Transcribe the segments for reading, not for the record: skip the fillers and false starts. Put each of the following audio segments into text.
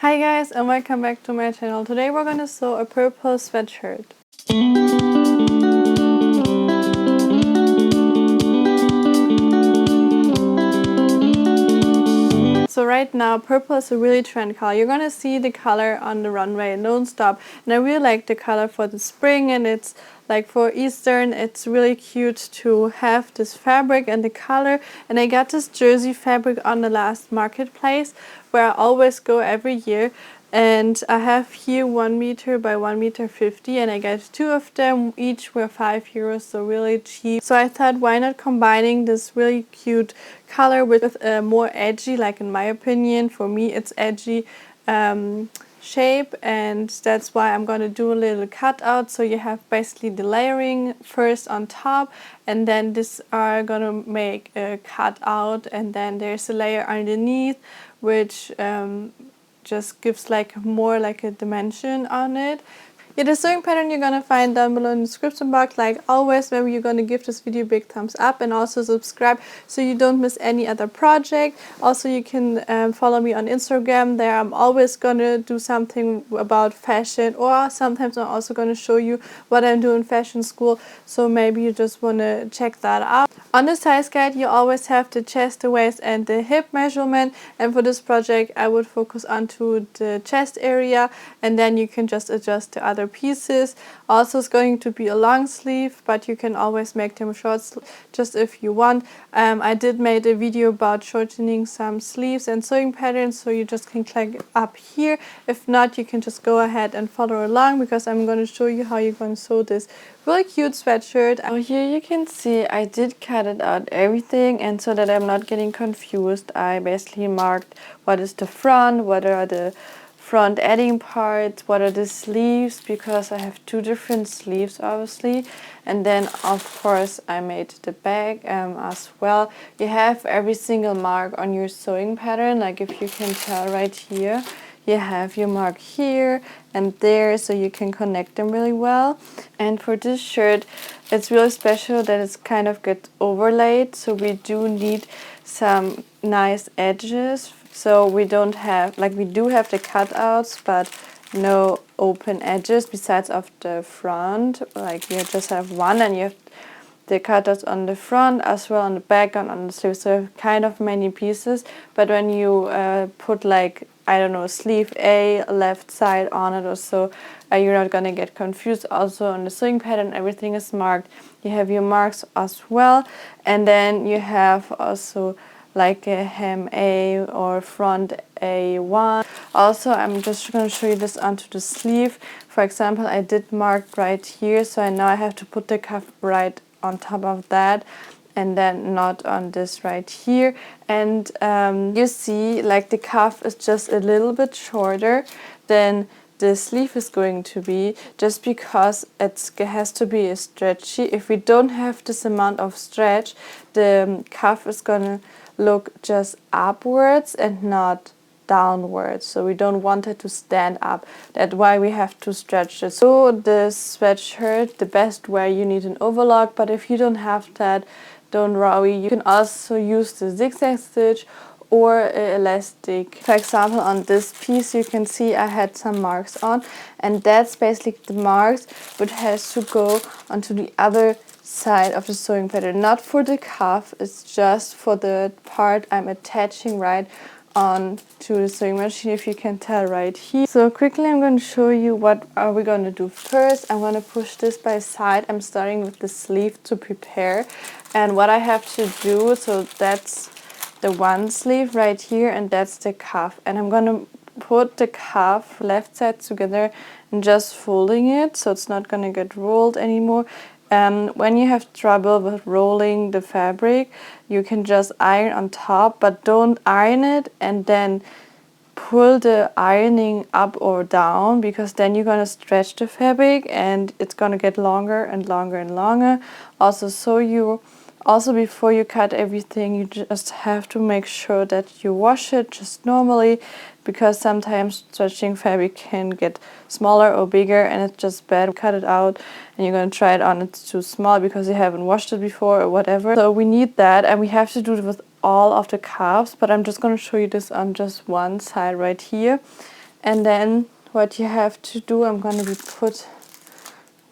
Hi guys and welcome back to my channel. Today we're gonna sew a purple sweatshirt. So right now purple is a really trend color. You're gonna see the color on the runway and don't stop. And I really like the color for the spring, and it's like for Eastern it's really cute to have this fabric and the color. And I got this jersey fabric on the last marketplace where I always go every year. And I have here 1 meter by 1.50 m, and I got 2 of them. Each were €5, so really cheap. So I thought, why not combining this really cute color with a more edgy, like in my opinion, for me it's edgy, shape, and that's why I'm going to do a little cutout. So you have basically the layering first on top, and then this are going to make a cutout, and then there's a layer underneath which just gives like more like a dimension on it. Yeah, the sewing pattern you're gonna find down below in the description box. Like always, where you're gonna give this video a big thumbs up and also subscribe so you don't miss any other project. Also, you can follow me on Instagram. There I'm always gonna do something about fashion, or sometimes I'm also gonna show you what I'm doing in fashion school, so maybe you just wanna check that out. On the size guide you always have the chest, the waist and the hip measurement, and for this project I would focus onto the chest area, and then you can just adjust the other pieces. Also, it's going to be a long sleeve, but you can always make them short just if you want. I did made a video about shortening some sleeves and sewing patterns, so you just can click up here. If not, you can just go ahead and follow along, because I'm going to show you how you're going to sew this really cute sweatshirt. So here you can see I did cut it out everything, and so that I'm not getting confused, I basically marked what is the front, what are the front adding parts, what are the sleeves, because I have 2 different sleeves obviously. And then of course I made the back as well. You have every single mark on your sewing pattern, like if you can tell right here, you have your mark here and there, so you can connect them really well. And for this shirt it's really special that it's kind of get overlaid, so we do need some nice edges. So we don't have, like we do have the cutouts, but no open edges besides of the front. Like you just have one, and you have the cutouts on the front as well on the back and on the sleeve. So kind of many pieces. But when you put like, I don't know, sleeve A left side on it or so, you're not gonna get confused. Also on the sewing pattern everything is marked. You have your marks as well, and then you have also like a hem A or front A1. Also, I'm just going to show you this onto the sleeve. For example, I did mark right here, so I know I have to put the cuff right on top of that, and then not on this right here. And you see like the cuff is just a little bit shorter than the sleeve is going to be, just because it has to be stretchy. If we don't have this amount of stretch, the cuff is gonna look just upwards and not downwards, so we don't want it to stand up. That's why we have to stretch it. So this sweatshirt, the best way, you need an overlock, but if you don't have that, don't worry, you can also use the zigzag stitch or elastic. For example, on this piece you can see I had some marks on, and that's basically the marks which has to go onto the other side of the sewing pattern, not for the cuff, it's just for the part I'm attaching right on to the sewing machine, if you can tell right here. So quickly I'm going to show you what are we going to do first. I'm going to push this by side. I'm starting with the sleeve to prepare, and what I have to do, so that's the one sleeve right here, and that's the cuff, and I'm going to put the cuff left side together and just folding it so it's not going to get rolled anymore. When you have trouble with rolling the fabric, you can just iron on top, but don't iron it and then pull the ironing up or down, because then you're going to stretch the fabric and it's going to get longer and longer and longer. Also, before you cut everything, you just have to make sure that you wash it just normally, because sometimes stretching fabric can get smaller or bigger and it's just bad. Cut it out and you're going to try it on, it's too small because you haven't washed it before or whatever. So we need that, and we have to do it with all of the cuffs, but I'm just going to show you this on just one side right here. And then what you have to do, I'm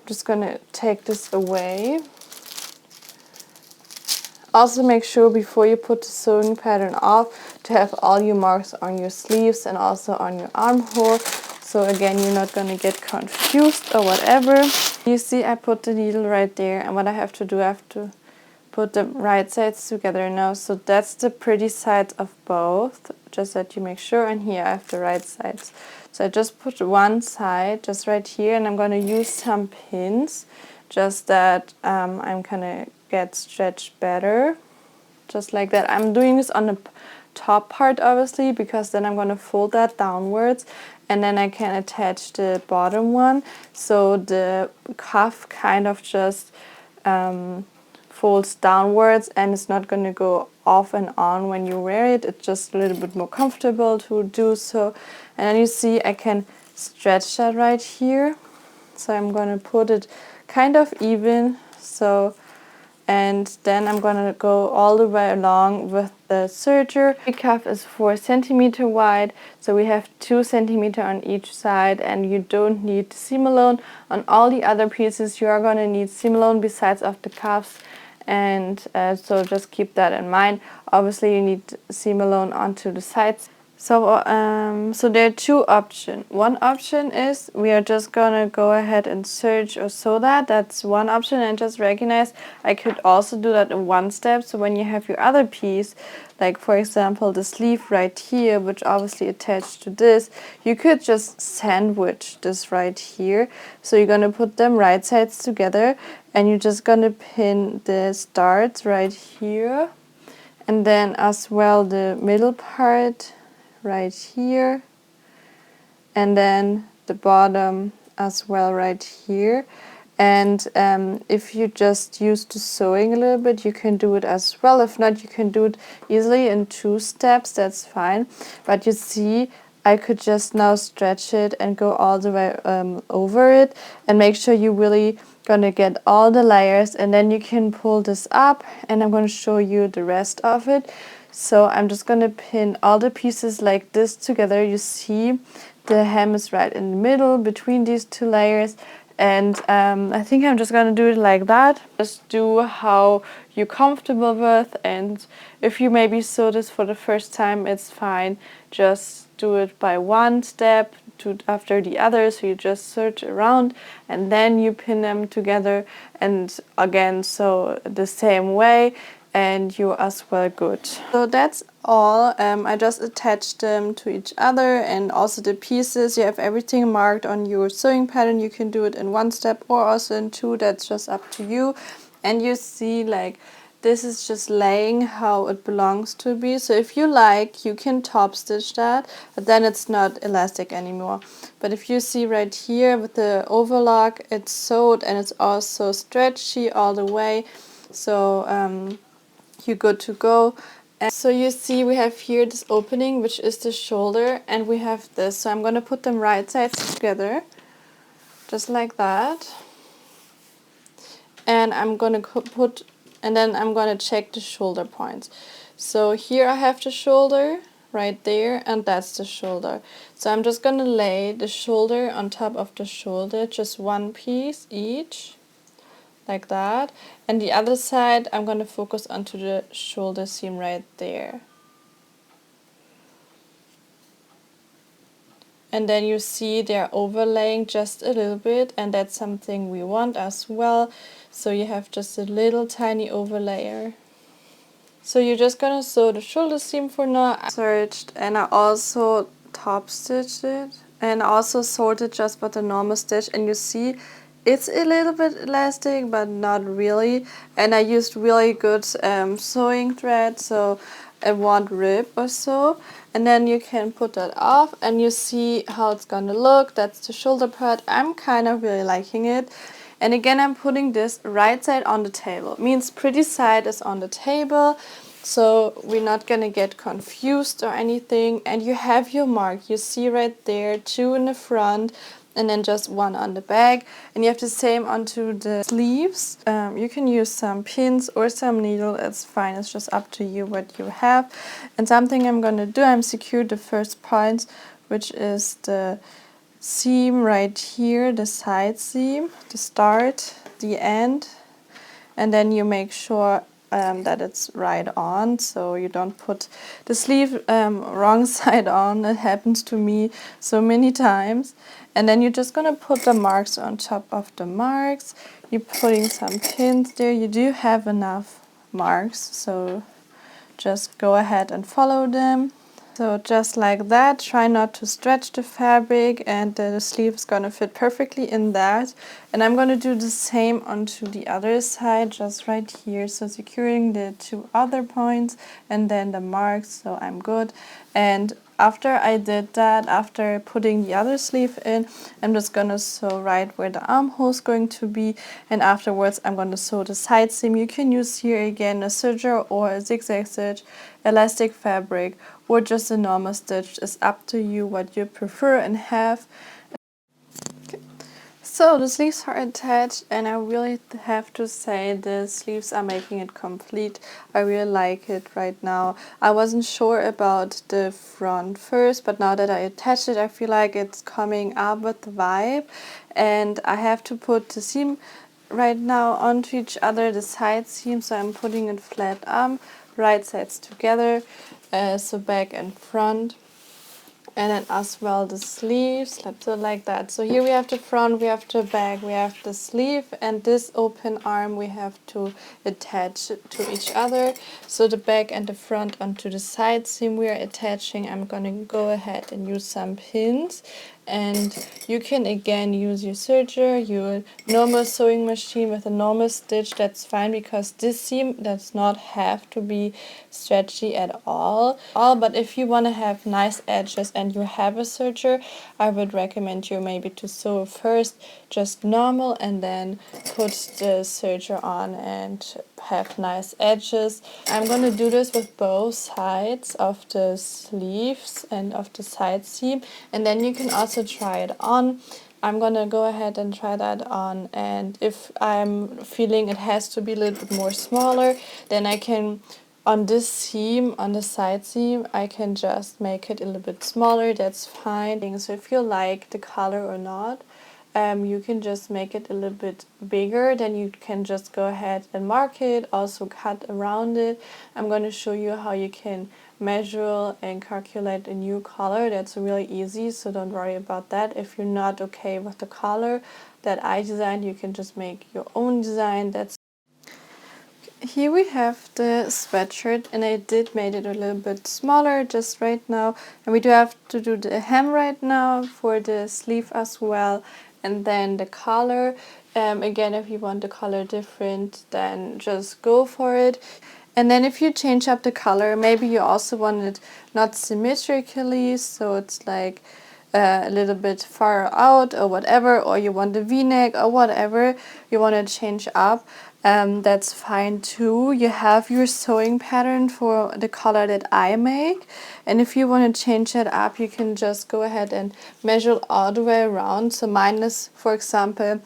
just gonna take this away. Also make sure before you put the sewing pattern off to have all your marks on your sleeves and also on your armhole. So again, you're not gonna get confused or whatever. You see I put the needle right there, and what I have to do, I have to put the right sides together now. So that's the pretty sides of both, just that you make sure. And here I have the right sides. So I just put one side just right here, and I'm gonna use some pins just that I'm gonna get stretched better, just like that. I'm doing this on the top part obviously, because then I'm going to fold that downwards and then I can attach the bottom one, so the cuff kind of just folds downwards and it's not going to go off and on when you wear it. It's just a little bit more comfortable to do so. And then you see I can stretch that right here, so I'm going to put it kind of even, so, and then I'm going to go all the way along with the serger. The cuff is 4 centimeters wide, so we have 2 centimeters on each side, and you don't need seam alone. On all the other pieces you are going to need seam alone besides of the cuffs, and so just keep that in mind. Obviously you need seam alone onto the sides. So there are 2 options. One option is we are just gonna go ahead and serge or sew that. That's one option, and just recognize I could also do that in one step. So when you have your other piece, like for example the sleeve right here, which obviously attached to this, you could just sandwich this right here. So you're gonna put them right sides together and you're just gonna pin the starts right here, and then as well the middle part right here, and then the bottom as well right here. And if you just used to sewing a little bit, you can do it as well. If not, you can do it easily in 2 steps, that's fine. But you see I could just now stretch it and go all the way over it, and make sure you really gonna get all the layers, and then you can pull this up and I'm going to show you the rest of it. So I'm just going to pin all the pieces like this together. You see the hem is right in the middle between these 2 layers, and I think I'm just going to do it like that. Just do how you're comfortable with, and if you maybe sew this for the first time, it's fine. Just do it by one step after the other, so you just search around and then you pin them together, and again sew the same way, and you're as well good. So that's all. I just attached them to each other, and also the pieces, you have everything marked on your sewing pattern. You can do it in 1 step or also in 2, that's just up to you. And you see like this is just laying how it belongs to be. So if you like, you can top stitch that, but then it's not elastic anymore. But if you see right here with the overlock, it's sewed and it's also stretchy all the way. So you're good to go. And so you see we have here this opening, which is the shoulder, and we have this. So I'm going to put them right sides together, just like that. And I'm going to then I'm going to check the shoulder points. So here I have the shoulder right there, and that's the shoulder. So I'm just going to lay the shoulder on top of the shoulder, just 1 piece each, like that. And the other side I'm going to focus onto the shoulder seam right there. And then you see they're overlaying just a little bit, and that's something we want as well. So you have just a little tiny overlayer. So you're just gonna sew the shoulder seam for now. I serged, and I also top stitched it, and also sewed it just with a normal stitch, and you see it's a little bit elastic but not really, and I used really good sewing thread, so it won't rip or so. And then you can put that off and you see how it's gonna look. That's the shoulder part. I'm kind of really liking it. And again, I'm putting this right side on the table. It means pretty side is on the table, so we're not gonna get confused or anything. And you have your mark. You see right there, 2 in the front and then just 1 on the back. And you have the same onto the sleeves. You can use some pins or some needle, it's fine. It's just up to you what you have. And something I'm gonna do, I'm secure the first points which is the seam right here, the side seam, the start, the end, and then you make sure that it's right on, so you don't put the sleeve wrong side on. It happens to me so many times. And then you're just gonna put the marks on top of the marks. You're putting some pins there. You do have enough marks, so just go ahead and follow them. So just like that, try not to stretch the fabric, and the sleeve is gonna fit perfectly in that. And I'm gonna do the same onto the other side, just right here, so securing the 2 other points and then the marks, so I'm good. And after I did that, after putting the other sleeve in, I'm just gonna sew right where the armhole is going to be, and afterwards I'm gonna sew the side seam. You can use here again a serger or a zigzag stitch, elastic fabric, or just a normal stitch. It's up to you what you prefer and have. So the sleeves are attached, and I really have to say the sleeves are making it complete. I really like it right now. I wasn't sure about the front first, but now that I attached it, I feel like it's coming up with the vibe. And I have to put the seam right now onto each other, the side seam, so I'm putting it flat up, right sides together, so back and front. And then as well the sleeves, let's do it like that. So here we have the front, we have the back, we have the sleeve, and this open arm we have to attach to each other. So the back and the front onto the side seam we are attaching. I'm gonna go ahead and use some pins, and you can again use your serger, your normal sewing machine with a normal stitch. That's fine, because this seam does not have to be stretchy at all. But if you want to have nice edges and you have a serger, I would recommend you maybe to sew first just normal and then put the serger on and have nice edges. I'm going to do this with both sides of the sleeves and of the side seam, and then you can also try it on. I'm gonna go ahead and try that on, and if I'm feeling it has to be a little bit more smaller, then I can, on this seam, on the side seam, I can just make it a little bit smaller. That's fine. So if you like the color or not, you can just make it a little bit bigger. Then you can just go ahead and mark it, also cut around it. I'm going to show you how you can measure and calculate a new color. That's really easy, so don't worry about that. If you're not okay with the color that I designed, you can just make your own design. Here we have the sweatshirt, and I did made it a little bit smaller just right now, and we do have to do the hem right now for the sleeve as well, and then the collar. Again, if you want the color different, then just go for it. And then if you change up the color, maybe you also want it not symmetrically, so it's like a little bit far out or whatever, or you want a v-neck or whatever you want to change up, that's fine too. You have your sewing pattern for the color that I make, and if you want to change that up, you can just go ahead and measure all the way around. So mine is, for example,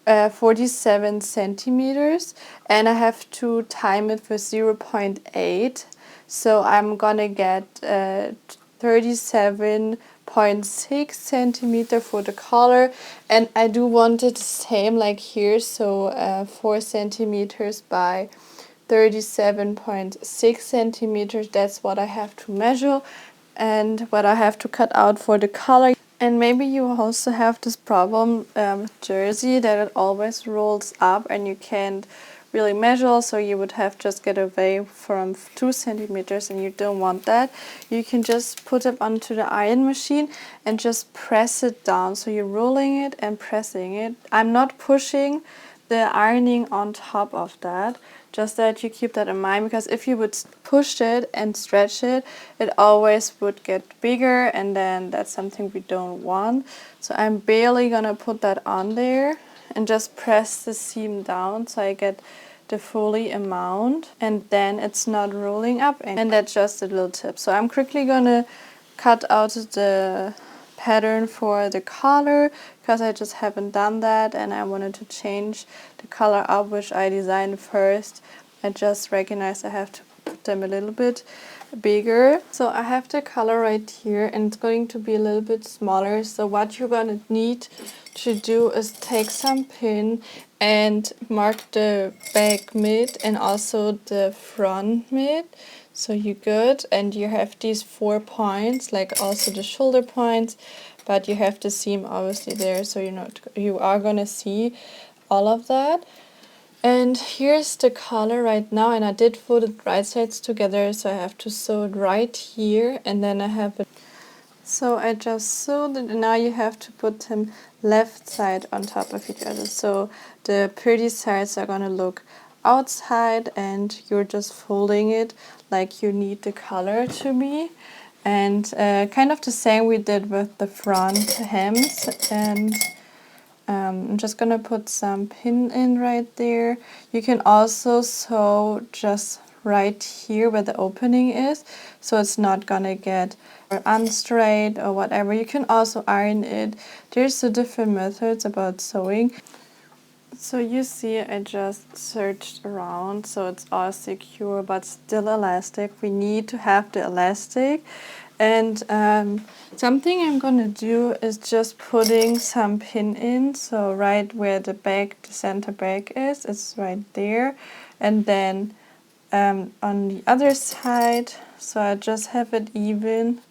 47 centimeters, and I have to time it with 0.8, so I'm gonna get 37.6 centimeter for the collar, and I do want it the same like here, so 4 centimeters by 37.6 centimeters. That's what I have to measure and what I have to cut out for the color. And maybe you also have this problem with jersey, that it always rolls up and you can't really measure, so you would have just get away from 2 centimeters, and you don't want that. You can just put it onto the iron machine and just press it down, so you're rolling it and pressing it. I'm not pushing the ironing on top of that, just that you keep that in mind, because if you would push it and stretch it, it always would get bigger, and then that's something we don't want. So I'm barely gonna put that on there and just press the seam down so I get the fully amount, and then it's not rolling up, and that's just a little tip. So I'm quickly gonna cut out the pattern for the collar, because I just haven't done that and I wanted to change the color up, which I designed first. I just recognized I have to put them a little bit bigger. So I have the color right here and it's going to be a little bit smaller. So what you're gonna need to do is take some pin and mark the back mid and also the front mid. So you're good, and you have these 4 points, like also the shoulder points, but you have the seam obviously there, so you are gonna see all of that. And here's the color right now, and I did fold it right sides together, so I have to sew it right here, and then I have it. So I just sewed it, and now you have to put them left side on top of each other. So the pretty sides are gonna look outside, and you're just folding it like you need the color to be. And kind of the same we did with the front hems. And I'm just gonna put some pin in right there. You can also sew just right here where the opening is, so it's not gonna get unstraight or whatever. You can also iron it. There's the different methods about sewing. So you see I just searched around, so it's all secure but still elastic. We need to have the elastic. And something I'm gonna do is just putting some pin in, so right where the center back is, it's right there. And then on the other side, so I just have it even.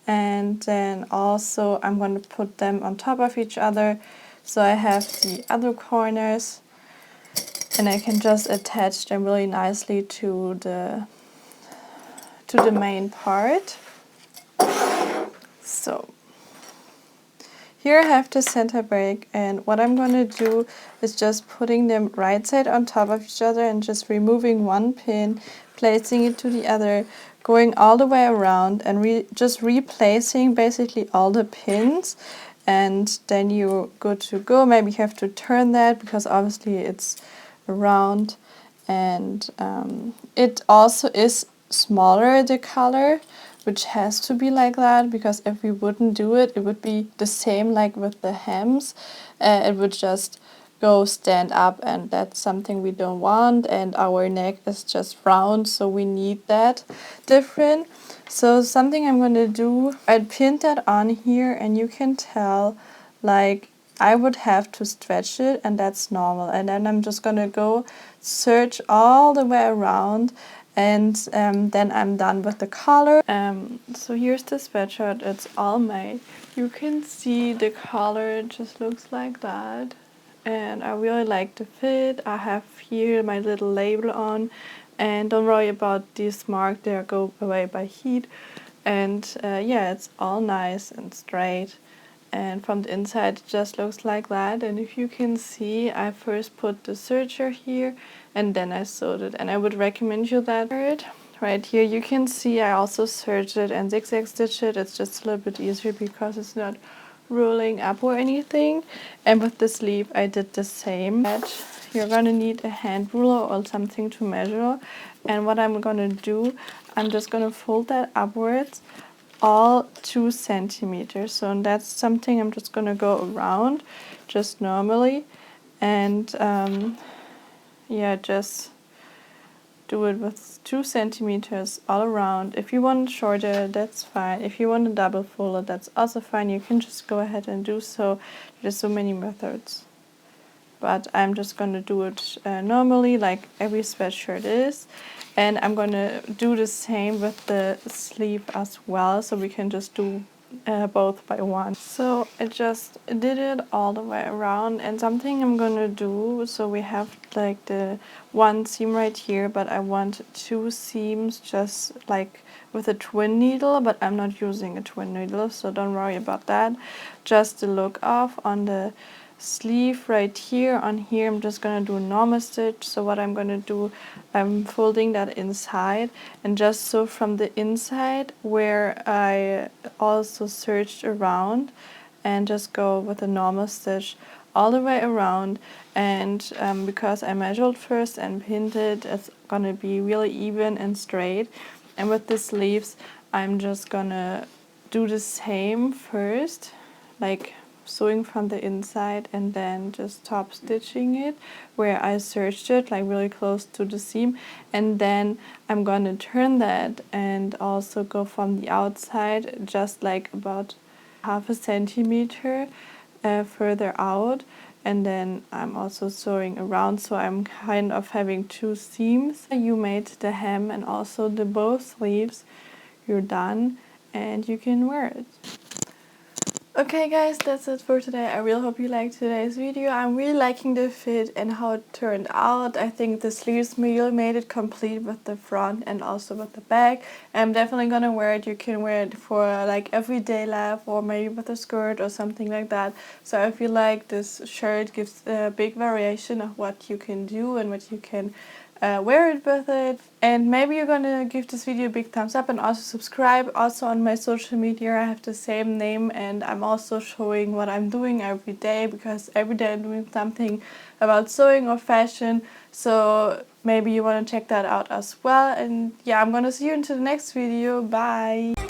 And then also I'm gonna put them on top of each other. So I have the other corners, and I can just attach them really nicely to the main part. So here I have the center back, and what I'm going to do is just putting them right side on top of each other and just removing one pin, placing it to the other, going all the way around and just replacing basically all the pins, and then you're good to go. Maybe you have to turn that because obviously it's around, and it also is smaller, the color, which has to be like that, because if we wouldn't do it, it would be the same like with the hems. It would just go stand up, and that's something we don't want, and our neck is just round, so we need that different. So something I'm going to do, I pinned that on here, and you can tell like I would have to stretch it, and that's normal. And then I'm just going to go search all the way around, and then I'm done with the collar. So here's the sweatshirt, it's all made. You can see the collar just looks like that, and I really like the fit. I have here my little label on, and don't worry about this mark, they go away by heat. And yeah, it's all nice and straight, and from the inside it just looks like that. And if you can see, I first put the serger here and then I sewed it, and I would recommend you that. Right here you can see I also serged it and zigzag stitched it. It's just a little bit easier because it's not rolling up or anything. And with the sleeve I did the same. You're gonna need a hand ruler or something to measure, and what I'm gonna do, I'm just gonna fold that upwards all 2 centimeters. So that's something I'm just gonna go around just normally, and yeah, just do it with 2 centimeters all around. If you want shorter, that's fine. If you want a double fold, that's also fine. You can just go ahead and do so. There's so many methods, but I'm just gonna do it normally like every sweatshirt is. And I'm gonna do the same with the sleeve as well, so we can just do both by one. So I just did it all the way around, and something I'm gonna do, so we have like the one seam right here, but I want 2 seams just like with a twin needle, but I'm not using a twin needle, so don't worry about that. Just the look off on the sleeve right here. On here I'm just gonna do a normal stitch. So what I'm gonna do, I'm folding that inside, and just so from the inside where I also serged around, and just go with a normal stitch all the way around. And because I measured first and pinned it, it's gonna be really even and straight. And with the sleeves I'm just gonna do the same first, like sewing from the inside and then just top stitching it where I serged it like really close to the seam, and then I'm gonna turn that and also go from the outside just like about half a centimeter further out, and then I'm also sewing around, so I'm kind of having two seams. You made the hem and also the both sleeves. You're done and you can wear it. Okay guys, that's it for today. I really hope you liked today's video. I'm really liking the fit and how it turned out. I think the sleeves really made it complete with the front and also with the back. I'm definitely gonna wear it. You can wear it for like everyday life or maybe with a skirt or something like that. So I feel like this shirt gives a big variation of what you can do and what you can wear it with it. And maybe you're gonna give this video a big thumbs up and also subscribe. Also on my social media I have the same name, and I'm also showing what I'm doing every day, because every day I'm doing something about sewing or fashion, so maybe you want to check that out as well. And yeah, I'm gonna see you into the next video. Bye!